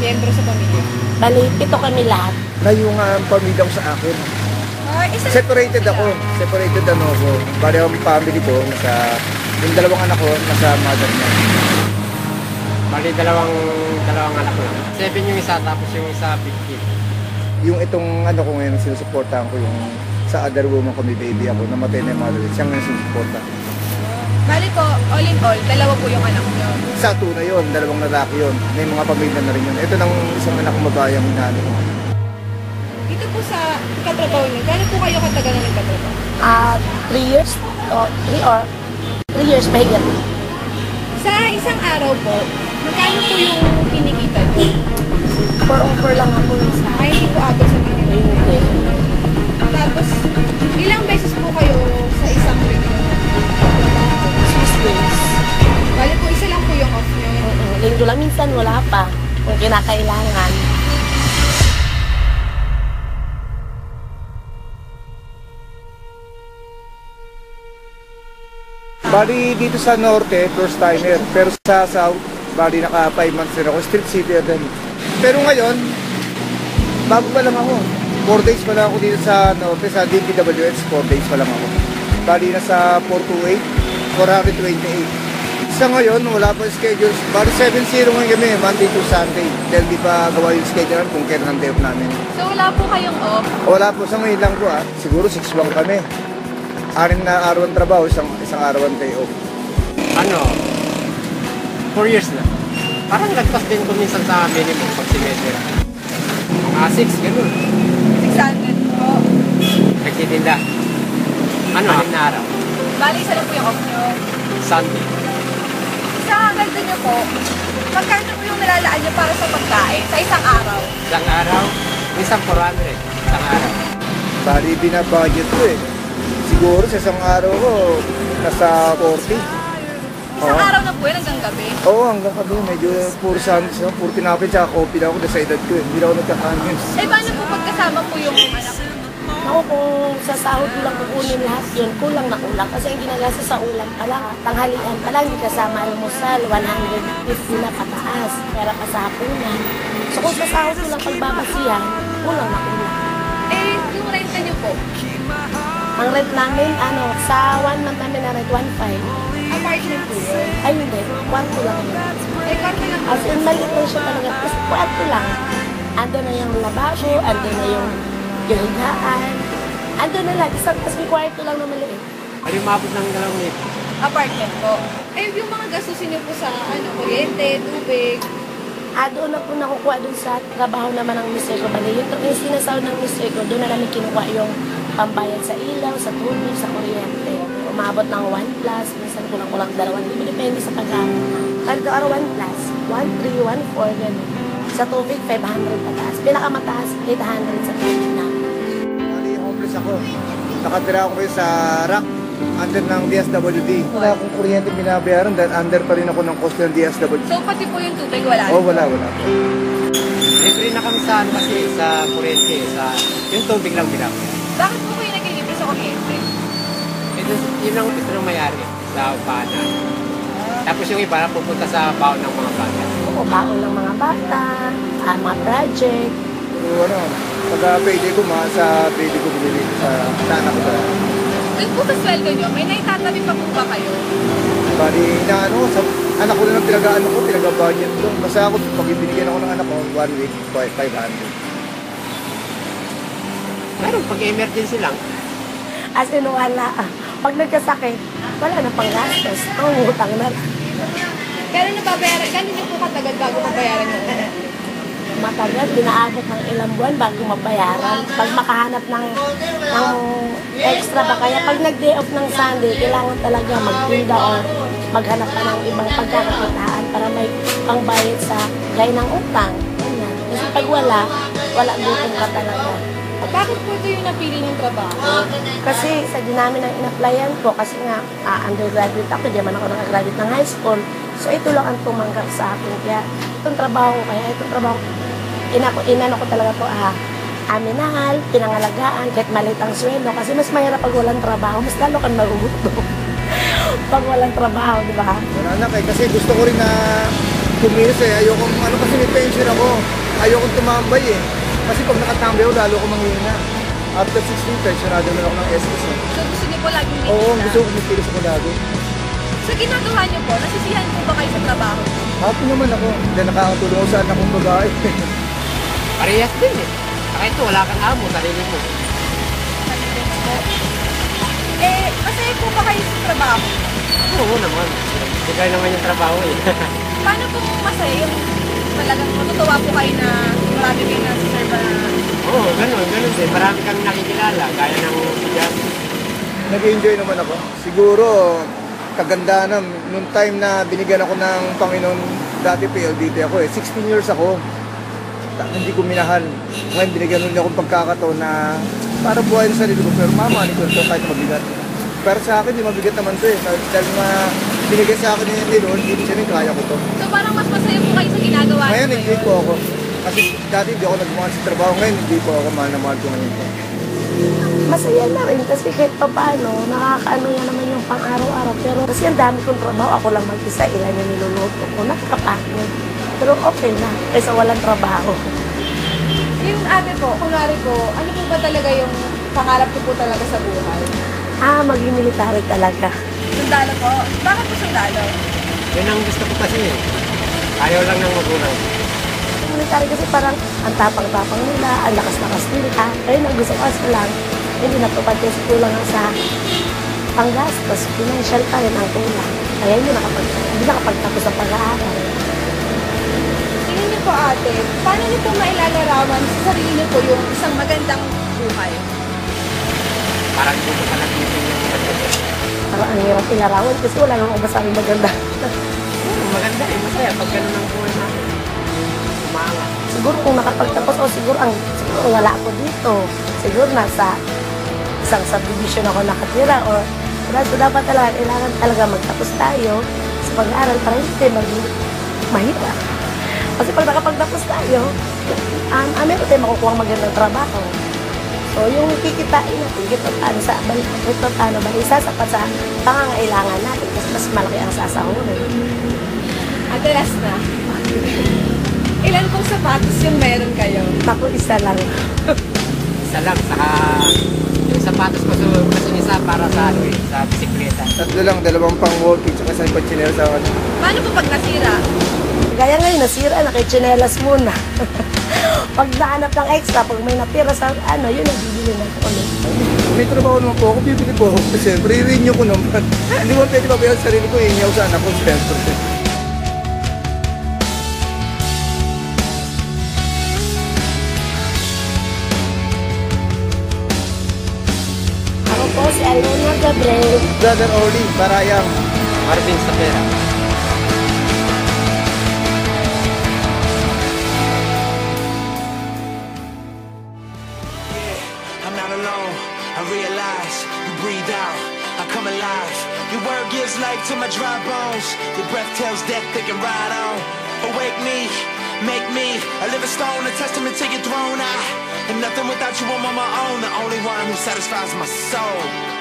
miyembro sa pamilya? Bali, 7 kami lahat. Layo nga ang pamilya ko sa akin. Separated ako. Separated ako. Bali ang family ko, yung dalawang anak ko, nasa mother niya. Bali, dalawang anak ko lang. 7 yung isa, tapos yung isa, 15. Yung itong ano ko ngayon, sinusuportahan ko yung sa other woman ko, may baby ako, namatay na yung mother. Siya ngayon sinusuporta. Bali po, all in all, dalawa po yung anak niyo. Sa tuna yun, dalawang lalaki yun. May mga pamilya na rin yun. Ito ng isang anak ko mabayang hinano ko. Dito po sa katrabaho niyo, gano'n po kayo katagal na nagkatrabaho? 3 years, o 3 years, mahigit. Sa isang araw po, magkano po yung kinikita niyo? 4 lang ako sa Ay, hindi po abot sa mga Hindi. Tapos, ilang beses po kayo sa isang week? 6 days. Bali po, isa lang po yung off niyo. Linggo lang, minsan wala pa. Kung kinakailangan. Bali dito sa norte, first timer. Pero sa south, bali naka 5 months rin ako. Street city din. Pero ngayon, bago pa lang ako. 4 days pa lang ako dito sa norte, sa DPWH. 4 days pa lang ako. Bali nasa 428, 428. Sa ngayon, wala pa schedule. Bali 7-0 ngayon kami, Monday to Sunday. Dahil di pa gawa yung schedule kung kailan ang day off namin. So, wala po kayong off? Wala po, sa ngayon lang po Siguro 6-1 kami. 6 na araw ang trabaho, isang araw ang day off. 4 years na. Parang lagpas din ko minsan sa minimum pag semester. Mga 6, gano'n. 600 po. Nagtitinda. 6 na araw. Bali, isa lang po yung off niyo. Sunday. Sa ganito niyo po, magkano po yung nilalaan niyo para sa pagkain sa isang araw? Isang araw, minsan 400. Isang araw. Bali, binabudget ko Siguro sa isang araw ko, nasa 40. Isang araw na po yun hanggang gabi? Oo, hanggang gabi. Medyo puro sandwich, puro tinapin, tsaka coffee na ako sa edad ko. Hindi na ako nagkakanin. Paano po pagkasama po yung anak? Ako kung sa sahod ko lang kukunin lahat yun, kulang na kulang. Kasi ang ginagasa sa ulam pa lang, tanghalian pa lang, hindi kasama almusal, 150 na pataas. Pera pa sa hapunan. So kung sa sahod ko lang pagbabasihan, kulang na kulang. Yung renta niyo po? Ang rent namin, sa 1 month namin na rent, 1.5. Apartment po yun? Ay hindi, kwarto lang yun. Kwarto lang po. As in, maliit lang siya talaga. Kasi kwarto lang. Ando na yung lababo, ando na yung higaan. Ando na lang, isang kasi kwarto lang na maliit. Ano umabot ng 2 week? Apartment po. Yung mga gastusin niyo po sa kuryente, tubig. Doon na po nakukuha doon sa trabaho naman ng mister ko. Bali, yung sinasahod ng mister ko, doon na namin kinukuha yung pambayad sa ilaw, sa tubig, sa kuryente. Umabot ng 1+, minsan kulang-kulang 2,000. Depende sa paggamit na. Kalito araw 1+, 1,300, 1,400, gano'n. Sa tubig, 500 pataas. Pinakamataas, 800 sa tubig na. Bali, homeless ako. Nakatira ako kayo sa rack, under ng DSWD. Wala akong kuryente binabayaran dahil under pa rin ako ng cost ng DSWD. So, pati po yung tubig, wala? Wala. Libre na kami sa kasi sa kuryente, yung tubig lang binabayaran. Bakit po kayo nagkilibre sa kuryente? Yun ang gusto ng mayari sa upahan. Tapos yung iba pupunta sa baon ng mga bata. Oo, baon ng mga bata, mga project. Pero pagka pwede ko sa pwede ko bumili sa anak ko. Doon po sa sweldo nyo, may naitatabi pa po ba kayo? Bali, sa anak ko na pinag-budget ko. Basta ako, pag ibinigyan ako ng anak ko, 1 week, 500. Pero pag emergency lang. As in, wala. Pag nagkasakit, wala na pang gastos. Ang utang na lang. Pero nababayaran, gano'n niyo po katagal bago mabayaran yung Matagal, pinaabot ng ilang buwan bago mabayaran. Pag makahanap ng extra ba kaya, pag nag-day off ng Sunday, kailangan talaga magtinda o maghanap pa ng ibang pagkakakitaan para may pangbayad sa gaya ng utang. Ganyan. Kasi pag wala gutom ka talaga. Bakit po ito yung napili ng trabaho? Kasi sa dinami ng in-applyan ko, kasi nga undergraduate ako, di man ako nag-graduate ng high school. So ito lang ang tumanggap sa akin. Kaya itong trabaho inano ko talaga to, aminahal, pinangalagaan, kahit maliit ang sweldo. Kasi mas mahirap pag walang trabaho, mas lalo kang magugutom. Pag walang trabaho, di ba? Wala na kasi gusto ko rin na kumilos eh. Ayokong, ano kasi may pension ako. Ayokong tumambay eh. Kasi pag nakatambay ako, lalo ko manghihina. After 16, pensionado naman ako ng SS eh. So gusto niyo po laging may Oo, kita? gusto ko kumikilos ako lagi. Sa ginagawa niyo po, nasisiyahan po ba kayo sa trabaho? Happy naman ako. Dahil nakakatulong ako sa anak kong babae. Parehas din eh. Saka ito, wala kang amo, sarili mo. Convenience po. Eh, masaya po ba kayo sa trabaho? Oo naman. Bigay naman yung trabaho eh. Paano po masaya yung talagang matutuwa po kayo na marami kayo na serve na Oo, ganun din. Marami kang nakikilala, gaya ng sigas. Nag-enjoy naman ako. Siguro, kaganda na, nung time na binigyan ako ng Panginoon, dati PLDT ako eh, 16 years ako. Hindi ko minahal. Ngayon, binigyan nun niya akong pagkakataon na para buhayin sa sarili ko, pero mamani ko ito kahit mabigat. Pero sa akin, di mabigat naman ito eh. Dahil binigay sa akin ni Lord, hindi siya rin kaya ko to. So parang mas masaya po kayo sa ginagawa niyo Ngayon, enjoy po ako. Kasi dati hindi ako nagmahal sa trabaho. Ngayon, hindi po ako mahal na mahal ko ngayon po. Masaya na rin kasi kahit pa paano, nakakaano nga naman yung pang-araw-araw. Pero kasi ang dami kong trabaho, ako lang mag-isa, ilan yung niluluto ko, nakakapagod. Pero okay na, kaysa walang trabaho. Yung ate po, kunwari po, ano po ba talaga yung pangarap ko po talaga sa buhay? Maging military talaga. Sundalo po? Bakit po sundalo? Yun ang gusto ko kasi eh. Ayaw lang ng magulang. Yung military kasi parang ang tapang-tapang nila, ang lakas-lakas nila. Ayun ang gusto ko kasi lang, hindi natupad kasi kulang nga sa panggastos, financial pa rin ang kulang. Kaya hindi nakapagtapos ang pag-aaral. Tingin niyo po ate, paano niyo po mailalarawan sa sarili niyo po yung isang magandang buhay? Parang hindi ko pala titin yung Parang ang hirap ilarawan kasi wala nang ubasang maganda. maganda eh, masaya pag ganun ang buhay natin. Umaangat. Siguro kung nakapagtapos, siguro wala ako dito. Siguro nasa isang subdivision ako nakatira or dapat talaga, kailangan talaga magtapos tayo sa pag-aaral para hindi tayo mahirap. Kasi pag nakapagtapos tayo, meron tayo makukuha ang magandang trabaho. So, yung kikitain natin, ito paano ba, isasapat sa pangangailangan natin kasi mas malaki ang sasahurin. Ate, last na. Ilan pong sapatos yung meron kayo? Ako, isa lang. Isa lang, saka yung sapatos ko kasi isa para sa ano eh, sa bisikleta. Tatlo lang, dalawang pang walkie, tsaka isang pagchinero sa akin. Paano po pag nasira? Kaya ngayon, nasira, nakichinelas muna. Pag nahanap ng extra, pag may natira sa yun ang bibili na ko ulit. May trabaho naman po ako, bibili po ako. Kasi re-renew ko naman. Hindi mo pwede pabayaan sa sarili ko, hinyaw sa anak ko, sponsor. Ako po si Alona Gabriel. Brother Orly, Barayang. Marvin Sapera. I'm not alone, I realize you breathe out, I come alive. Your word gives life to my dry bones. Your breath tells death they can ride on. Awake me, make me a living stone, a testament to your throne. And nothing without you, I'm on my own. The only one who satisfies my soul.